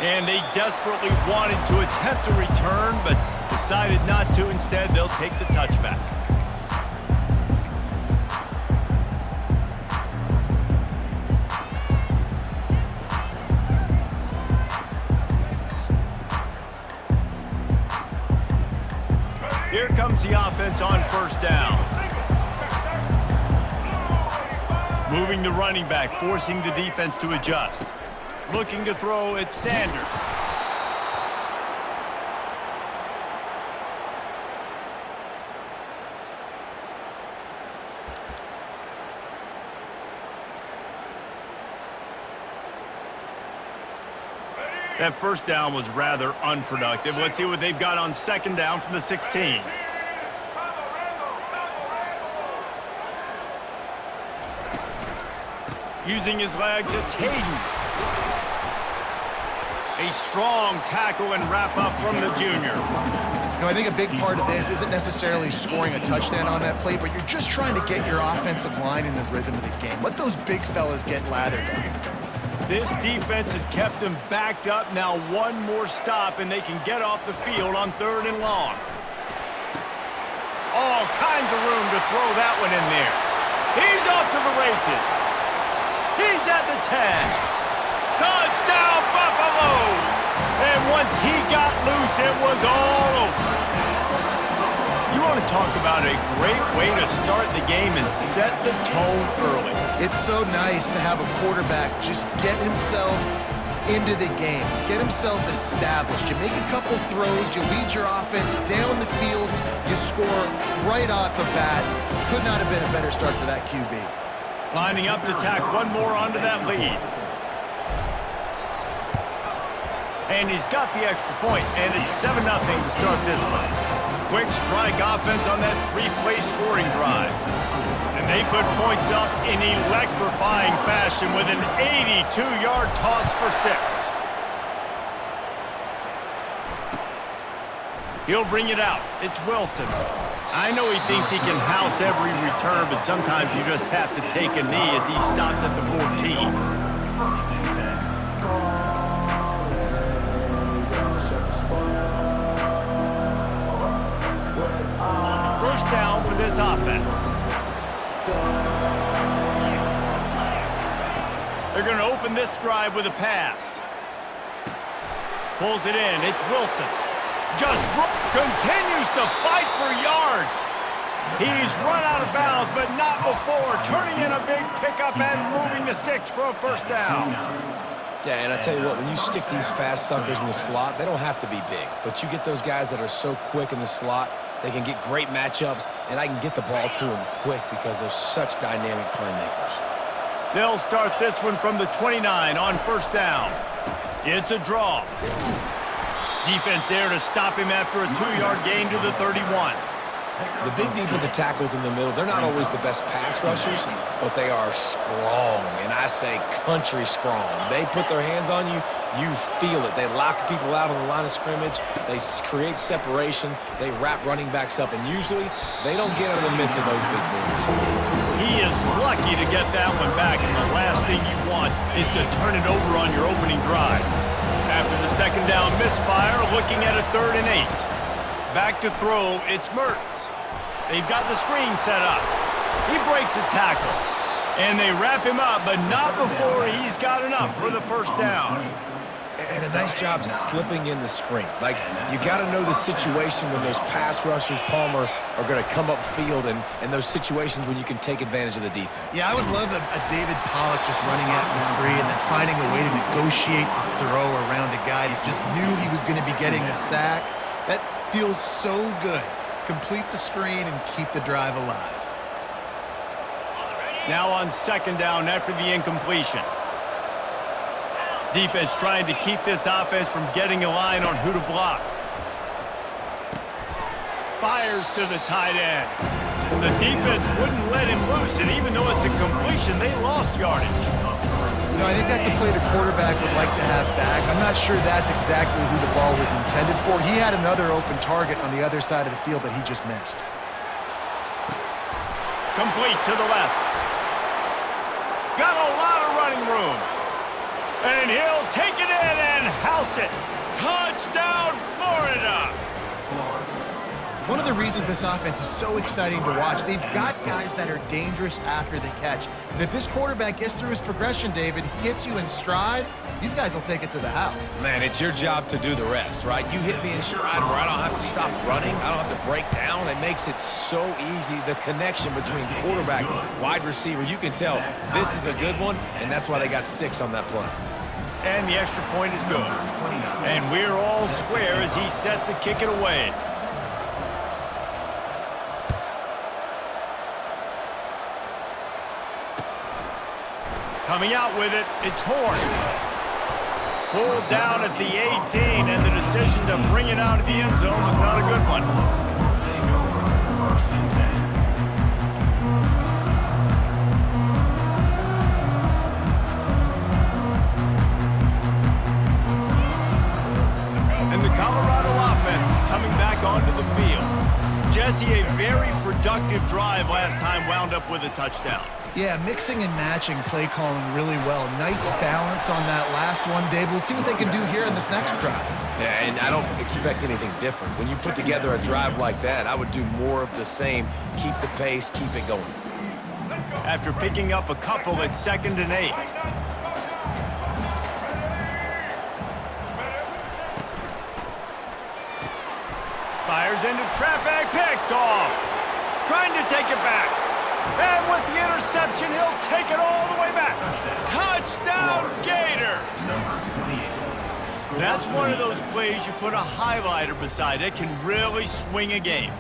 And they desperately wanted to attempt a return, but decided not to. Instead, they'll take the touchback. Here comes the offense on first down. Moving the running back, forcing the defense to adjust. Looking to throw, it's Sanders. That first down was rather unproductive. Let's see what they've got on second down from the 16. Using his legs, it's Hayden. A strong tackle and wrap up from the junior. You know, I think a big part of this isn't necessarily scoring a touchdown on that play, but you're just trying to get your offensive line in the rhythm of the game. Let those big fellas get lathered up. This defense has kept them backed up. Now one more stop, and they can get off the field on 3rd and long. All kinds of room to throw that one in there. He's off to the races. He's at the 10. Touchdown, Buffaloes! And once he got loose, it was all over. You want to talk about a great way to start the game and set the tone early. It's so nice to have a quarterback just get himself into the game, get himself established. You make a couple throws, you lead your offense down the field, you score right off the bat. Could not have been a better start for that QB. Lining up to tack one more onto that lead. And he's got the extra point, and it's 7-0 to start this one. Quick strike offense on that 3-play scoring drive. And they put points up in electrifying fashion with an 82-yard toss for 6. He'll bring it out. It's Wilson. I know he thinks he can house every return, but sometimes you just have to take a knee as he stopped at the 14. First down for this offense. They're going to open this drive with a pass. Pulls it in. It's Wilson. Just continues to fight for yards. He's run out of bounds, but not before. Turning in a big pickup and moving the sticks for a first down. Yeah, and I tell you what, when you stick these fast suckers in the slot, they don't have to be big. But you get those guys that are so quick in the slot, they can get great matchups, and I can get the ball to them quick because they're such dynamic playmakers. They'll start this one from the 29 on first down. It's a draw. Defense there to stop him after a 2-yard gain to the 31. The big defensive tackles in the middle, they're not always the best pass rushers, but they are strong, and I say country strong. They put their hands on you, you feel it. They lock people out on the line of scrimmage. They create separation. They wrap running backs up, and usually they don't get out of the midst of those big boys. He is lucky to get that one back, and the last thing you want is to turn it over on your opening drive. After the second down misfire, looking at a 3rd and 8. Back to throw, it's Mertz. They've got the screen set up. He breaks a tackle. And they wrap him up, but not before he's got enough for the first down. And a nice job slipping in the screen. Like, you got to know the situation when those pass rushers, Palmer, are going to come up field and those situations when you can take advantage of the defense. Yeah, I would love a David Pollock just running at me free and then finding a way to negotiate the throw around a guy that just knew he was going to be getting a sack. That feels so good. Complete the screen and keep the drive alive. Now on second down after the incompletion. Defense trying to keep this offense from getting a line on who to block. Fires to the tight end. The defense wouldn't let him loose, and even though it's a completion, they lost yardage. You know, I think that's a play the quarterback would like to have back. I'm not sure that's exactly who the ball was intended for. He had another open target on the other side of the field that he just missed. Complete to the left. Got a lot of running room. And he'll take it in and house it. Touchdown, Florida! One of the reasons this offense is so exciting to watch, they've got guys that are dangerous after the catch. And if this quarterback gets through his progression, David, he hits you in stride, these guys will take it to the house. Man, it's your job to do the rest, right? You hit me in stride where I don't have to stop running. I don't have to break down. It makes it so easy. The connection between quarterback, wide receiver, you can tell this is a good one, and that's why they got 6 on that play. And the extra point is good. And we're all square as he's set to kick it away. Coming out with it, it's Horn. Pulled down at the 18, and the decision to bring it out of the end zone was not a good one. And the Colorado offense is coming back onto the field. Jesse, a very productive drive last time wound up with a touchdown. Yeah, mixing and matching play calling really well. Nice balance on that last one, David. Let's see what they can do here in this next drive. Yeah, and I don't expect anything different. When you put together a drive like that, I would do more of the same. Keep the pace, keep it going. After picking up a couple at 2nd and 8. Fires into traffic, picked off. Trying to take it back. And with the interception, he'll take it all the way back. Touchdown, Gator! That's one of those plays you put a highlighter beside. It can really swing a game.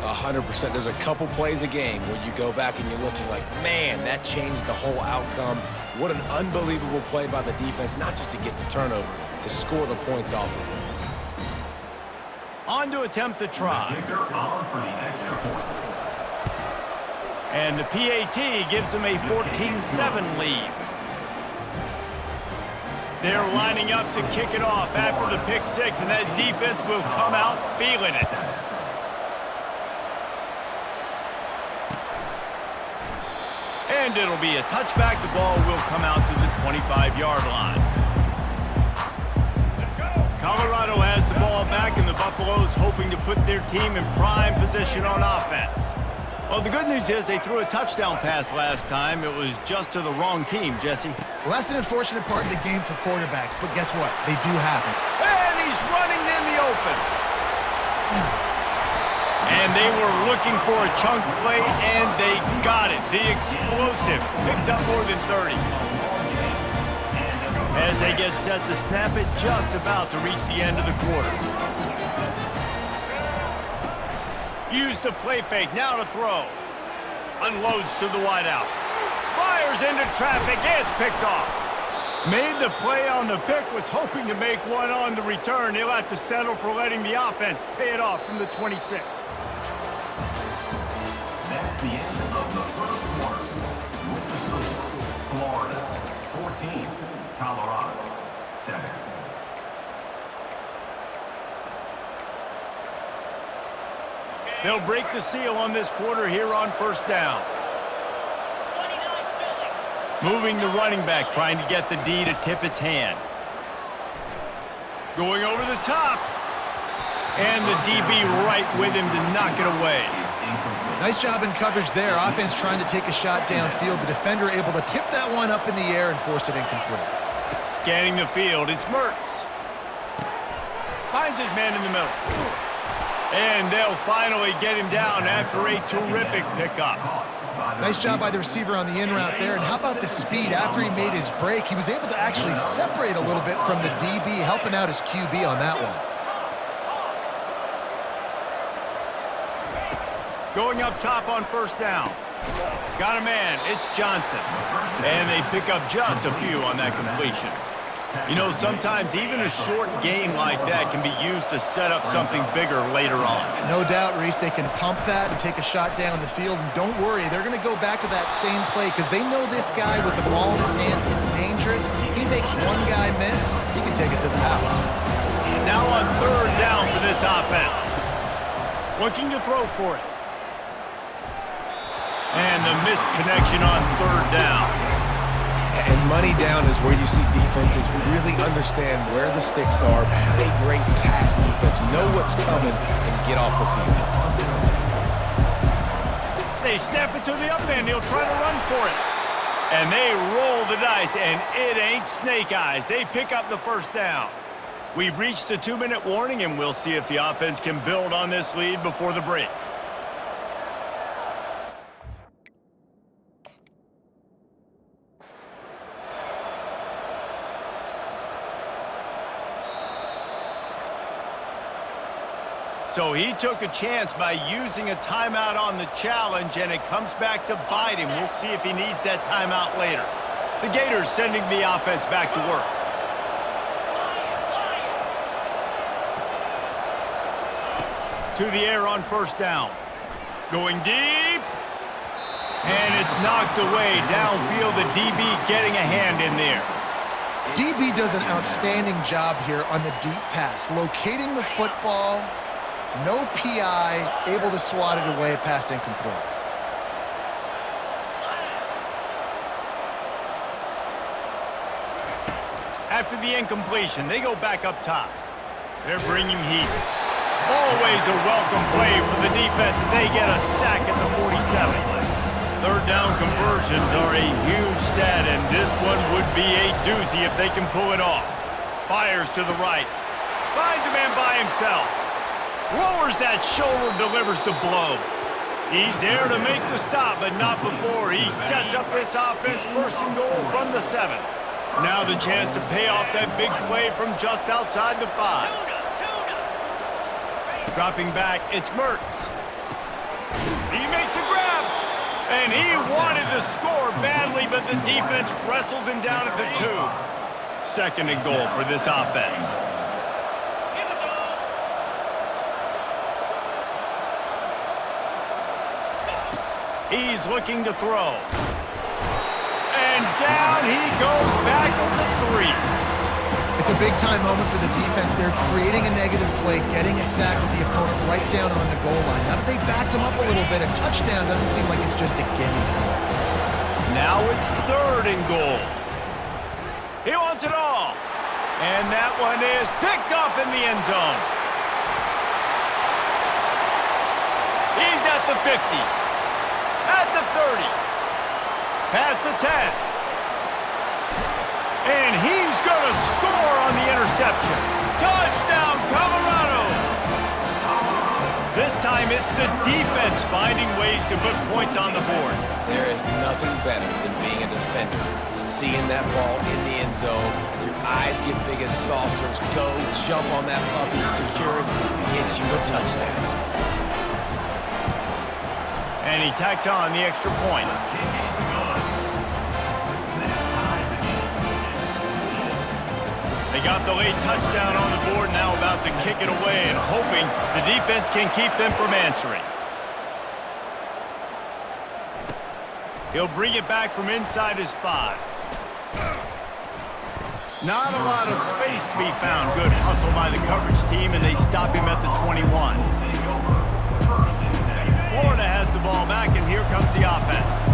100%. There's a couple plays a game where you go back and you look and you're like, man, that changed the whole outcome. What an unbelievable play by the defense, not just to get the turnover, to score the points off of it. On to attempt the try. And the PAT gives them a 14-7 lead. They're lining up to kick it off after the pick 6, and that defense will come out feeling it. And it'll be a touchback. The ball will come out to the 25-yard line. Colorado has the ball back, and the Buffaloes hoping to put their team in prime position on offense. Well, the good news is they threw a touchdown pass last time. It was just to the wrong team, Jesse. Well, that's an unfortunate part of the game for quarterbacks, but guess what? They do happen. And he's running in the open. And they were looking for a chunk play, and they got it. The explosive picks up more than 30. As they get set to snap it, just about to reach the end of the quarter. Use the play fake, now to throw. Unloads to the wideout. Fires into traffic, it's picked off. Made the play on the pick, was hoping to make one on the return. He'll have to settle for letting the offense pay it off from the 26. That's the end of the first quarter. With the score, Florida 14, Colorado 7. They'll break the seal on this quarter here on first down. Moving the running back, trying to get the D to tip its hand. Going over the top. And the DB right with him to knock it away. Nice job in coverage there. Offense trying to take a shot downfield. The defender able to tip that one up in the air and force it incomplete. Scanning the field, it's Mertz. Finds his man in the middle. And they'll finally get him down after a terrific pickup. Nice job by the receiver on the in route there. And how about the speed? After he made his break, he was able to actually separate a little bit from the DB, helping out his QB on that one. Going up top on first down. Got a man, it's Johnson. And they pick up just a few on that completion. You know, sometimes even a short game like that can be used to set up something bigger later on. No doubt, Reese, they can pump that and take a shot down the field. And don't worry, they're going to go back to that same play because they know this guy with the ball in his hands is dangerous. He makes one guy miss, he can take it to the house. Now on third down for this offense. Looking to throw for it. And the missed connection on third down. And money down is where you see defenses really understand where the sticks are, play great pass defense, know what's coming, and get off the field. They snap it to the up end. He'll try to run for it. And they roll the dice, and it ain't snake eyes. They pick up the first down. We've reached a 2-minute warning, and we'll see if the offense can build on this lead before the break. So he took a chance by using a timeout on the challenge, and it comes back to bite him. We'll see if he needs that timeout later. The Gators sending the offense back to work. To the air on first down. Going deep. And it's knocked away. Downfield, the DB getting a hand in there. DB does an outstanding job here on the deep pass, locating the football. No PI, able to swat it away, pass incomplete. After the incompletion, they go back up top. They're bringing heat. Always a welcome play for the defense as they get a sack at the 47. Third down conversions are a huge stat, and this one would be a doozy if they can pull it off. Fires to the right. Finds a man by himself. Lowers that shoulder, delivers the blow. He's there to make the stop, but not before he sets up this offense first and goal from the 7. Now the chance to pay off that big play from just outside the 5. Dropping back, it's Mertz. He makes a grab, and he wanted to score badly, but the defense wrestles him down at the 2. Second and goal for this offense. He's looking to throw. And down he goes back at the 3. It's a big-time moment for the defense. They're creating a negative play, getting a sack with the opponent right down on the goal line. Now that they backed him up a little bit, a touchdown doesn't seem like it's just a gimme. Now it's third and goal. He wants it all. And that one is picked off in the end zone. He's at the 50. At the 30. Past the 10. And he's going to score on the interception. Touchdown, Colorado! This time it's the defense finding ways to put points on the board. There is nothing better than being a defender. Seeing that ball in the end zone, your eyes get big as saucers. Go, jump on that puppy, secure it, get you a touchdown. And he tacks on the extra point. They got the late touchdown on the board, now about to kick it away and hoping the defense can keep them from answering. He'll bring it back from inside his 5. Not a lot of space to be found. Good hustle by the coverage team, and they stop him at the 21. Florida has the ball back, and here comes the offense.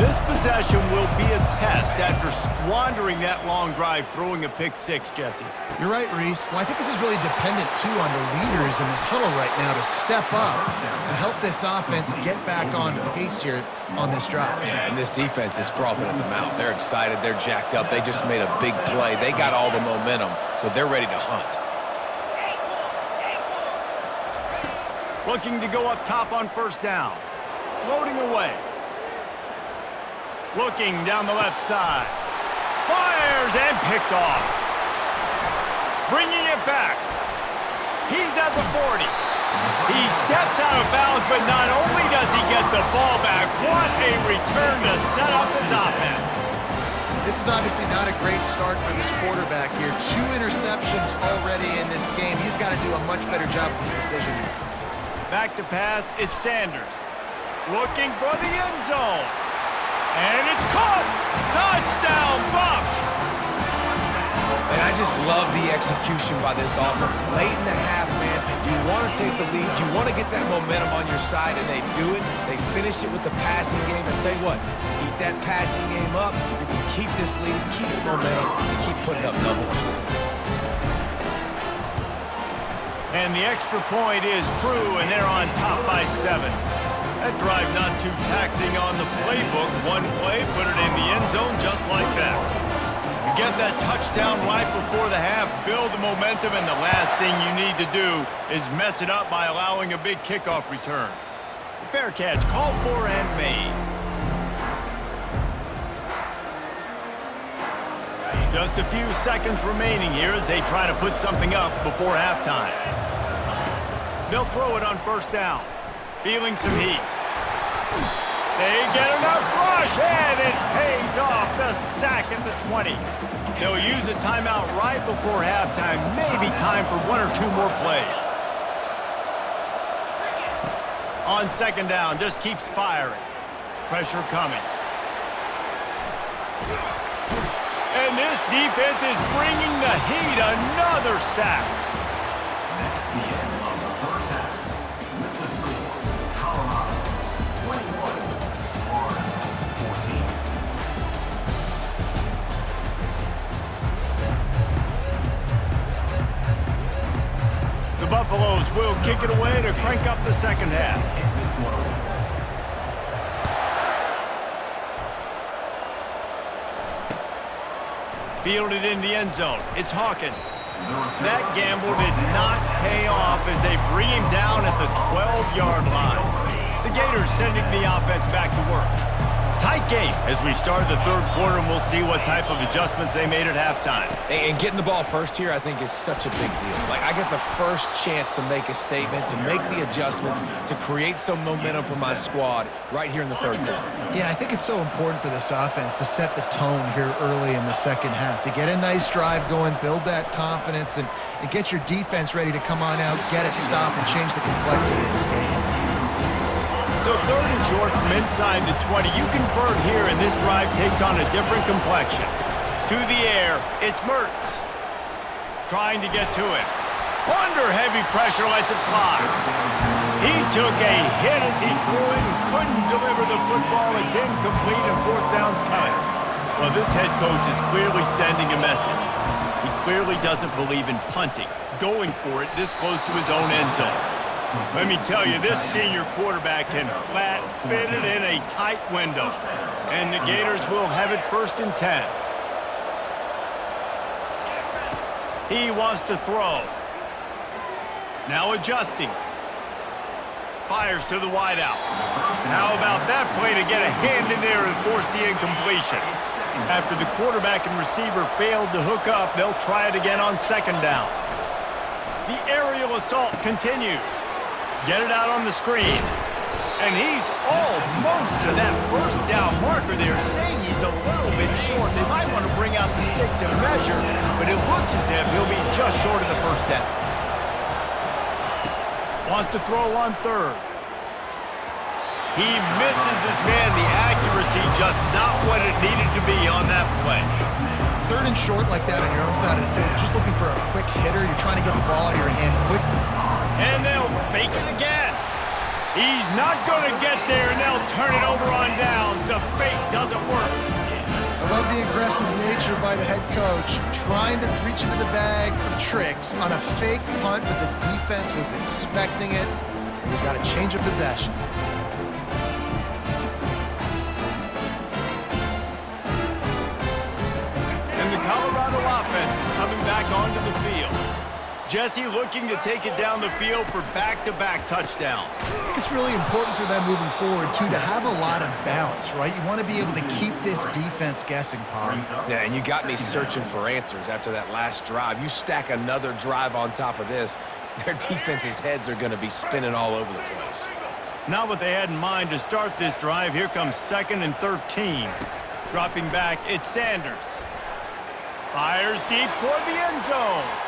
This possession will be a test after squandering that long drive, throwing a pick-6, Jesse. You're right, Reese. Well, I think this is really dependent, too, on the leaders in this huddle right now to step up and help this offense get back on pace here on this drive. Yeah, and this defense is frothing at the mouth. They're excited. They're jacked up. They just made a big play. They got all the momentum, so they're ready to hunt. Looking to go up top on first down. Floating away. Looking down the left side. Fires and picked off. Bringing it back. He's at the 40. He steps out of bounds, but not only does he get the ball back, what a return to set up his offense. This is obviously not a great start for this quarterback here. 2 interceptions already in this game. He's got to do a much better job with his decision here. Back to pass, it's Sanders. Looking for the end zone. And it's caught! Touchdown, Buffs! And I just love the execution by this offense. Late in the half, man, you want to take the lead. You want to get that momentum on your side, and they do it. They finish it with the passing game. And tell you what, keep that passing game up. You can keep this lead, keep the momentum, and keep putting up numbers. And the extra point is true, and they're on top by 7. That drive not too taxing on the playbook. One play, put it in the end zone just like that. You get that touchdown right before the half, build the momentum, and the last thing you need to do is mess it up by allowing a big kickoff return. Fair catch, called for and made. Just a few seconds remaining here as they try to put something up before halftime. They'll throw it on first down. Feeling some heat. They get enough rush, and it pays off. The sack at the 20. They'll use a timeout right before halftime. Maybe time for 1 or 2 more plays. On second down, just keeps firing. Pressure coming. And this defense is bringing the heat. Another sack. That's the end of the first half. With the score, Colorado 21, Florida 14. The Buffaloes will kick it away to crank up the second half. Kick this one away. Fielded in the end zone. It's Hawkins. That gamble did not pay off as they bring him down at the 12-yard line. The Gators sending the offense back to work. Tight game as we start the third quarter, and we'll see what type of adjustments they made at halftime. And getting the ball first here, I think, is such a big deal. Like, I get the first chance to make a statement, to make the adjustments, to create some momentum for my squad right here in the third quarter. Yeah, I think it's so important for this offense to set the tone here early in the second half, to get a nice drive going, build that confidence, and get your defense ready to come on out, get a stop, and change the complexity of this game. So third and short from inside the 20. You convert here, and this drive takes on a different complexion. To the air, it's Mertz. Trying to get to it. Under heavy pressure, lets it fly. He took a hit as he threw it and couldn't deliver the football. It's incomplete, and fourth down's coming. Well, this head coach is clearly sending a message. He clearly doesn't believe in punting, going for it this close to his own end zone. Let me tell you, this senior quarterback can flat fit it in a tight window. And the Gators will have it 1st and 10. He wants to throw. Now adjusting. Fires to the wideout. How about that play to get a hand in there and force the incompletion? After the quarterback and receiver failed to hook up, they'll try it again on second down. The aerial assault continues. Get it out on the screen. And he's almost to that first down marker. They're saying he's a little bit short. They might want to bring out the sticks and measure, but it looks as if he'll be just short of the first down. Wants to throw on third. He misses his man. The accuracy just not what it needed to be on that play. Third and short like that on your own side of the field, just looking for a quick hitter. You're trying to get the ball out of your hand quick. And they'll fake it again. He's not going to get there, and they'll turn it over on downs. The fake doesn't work. I love the aggressive nature by the head coach, trying to reach into the bag of tricks on a fake punt, but the defense was expecting it. We've got a change of possession. And the Colorado offense is coming back onto the field. Jesse looking to take it down the field for back-to-back touchdowns. I think it's really important for them moving forward, too, to have a lot of bounce, right? You want to be able to keep this defense guessing, Pop. Yeah, and you got me searching for answers after that last drive. You stack another drive on top of this, their defense's heads are going to be spinning all over the place. Not what they had in mind to start this drive. Here comes 2nd and 13. Dropping back, it's Sanders. Fires deep toward the end zone.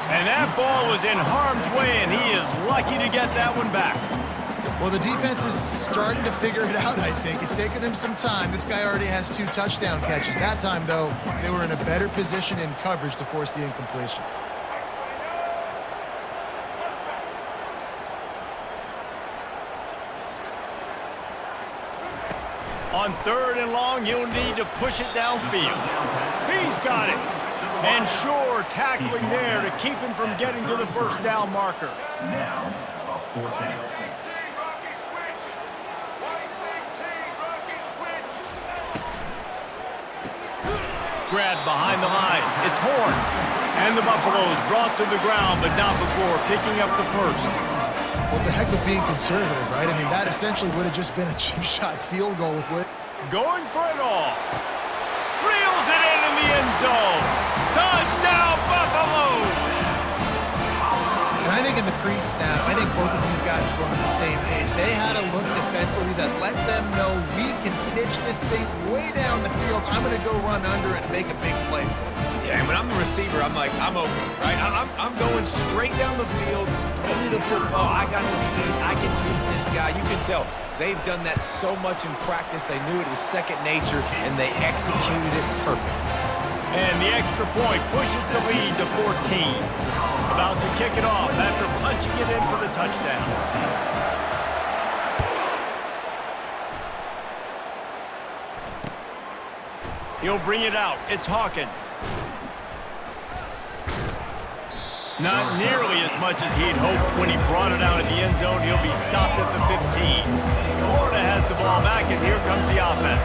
And that ball was in harm's way, and he is lucky to get that one back. Well, the defense is starting to figure it out, I think. It's taken him some time. This guy already has 2 touchdown catches. That time, though, they were in a better position in coverage to force the incompletion. On 3rd and long, you'll need to push it downfield. He's got it. And sure, tackling there to keep him from getting to the first down marker. Now, a 4th down. Grabbed behind the line. It's Horn. And the Buffaloes brought to the ground, but not before picking up the first. Well, it's a heck of being conservative, right? I mean, that essentially would have just been a chip shot field goal with what... Going for it all. Reels it in the end zone. Touchdown, Buffaloes! And I think in the pre-snap, I think both of these guys were on the same page. They had a look defensively that let them know we can pitch this thing way down the field. I'm going to go run under and make a big play. Yeah, and when I'm the receiver, I'm like, I'm open, right? I'm going straight down the field, throw me the football. I got the speed. I can beat this guy. You can tell they've done that so much in practice. They knew it was second nature, and they executed it perfectly. And the extra point pushes the lead to 14. About to kick it off after punching it in for the touchdown. He'll bring it out. It's Hawkins. Not nearly as much as he'd hoped when he brought it out of the end zone. He'll be stopped at the 15. Florida has the ball back, and here comes the offense.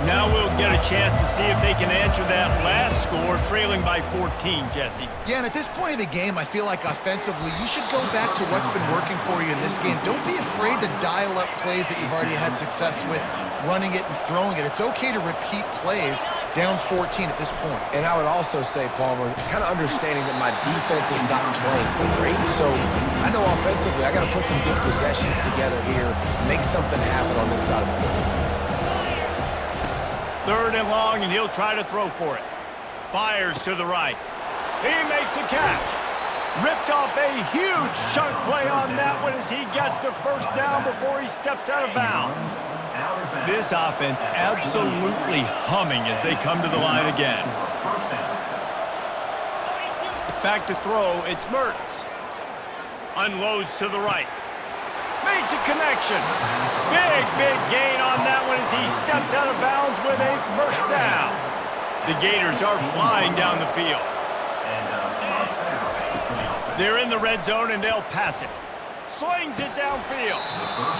Now we'll get a chance to see if they can answer that last score, trailing by 14, Jesse. Yeah, and at this point of the game, I feel like offensively, you should go back to what's been working for you in this game. Don't be afraid to dial up plays that you've already had success with, running it and throwing it. It's okay to repeat plays down 14 at this point. And I would also say, Palmer, kind of understanding that my defense is not playing great, so I know offensively I got to put some good possessions together here, make something happen on this side of the football. 3rd and long, and he'll try to throw for it. Fires to the right. He makes a catch. Ripped off a huge chunk play on that one as he gets the first down before he steps out of bounds. This offense absolutely humming as they come to the line again. Back to throw, it's Mertz. Unloads to the right. Makes a connection. Big gain on that one as he steps out of bounds with a first down. The Gators are flying down the field. They're in the red zone and they'll pass it. Slings it downfield.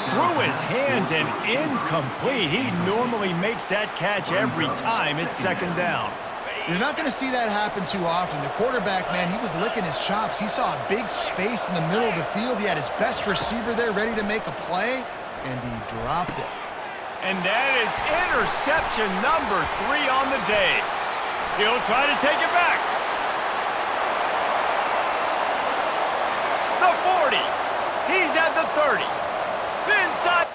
Through his hands and incomplete. He normally makes that catch every time it's 2nd down. You're not going to see that happen too often. The quarterback, man, he was licking his chops. He saw a big space in the middle of the field. He had his best receiver there ready to make a play, and he dropped it. And that is interception number 3 on the day. He'll try to take it back. The 40. He's at the 30. Inside.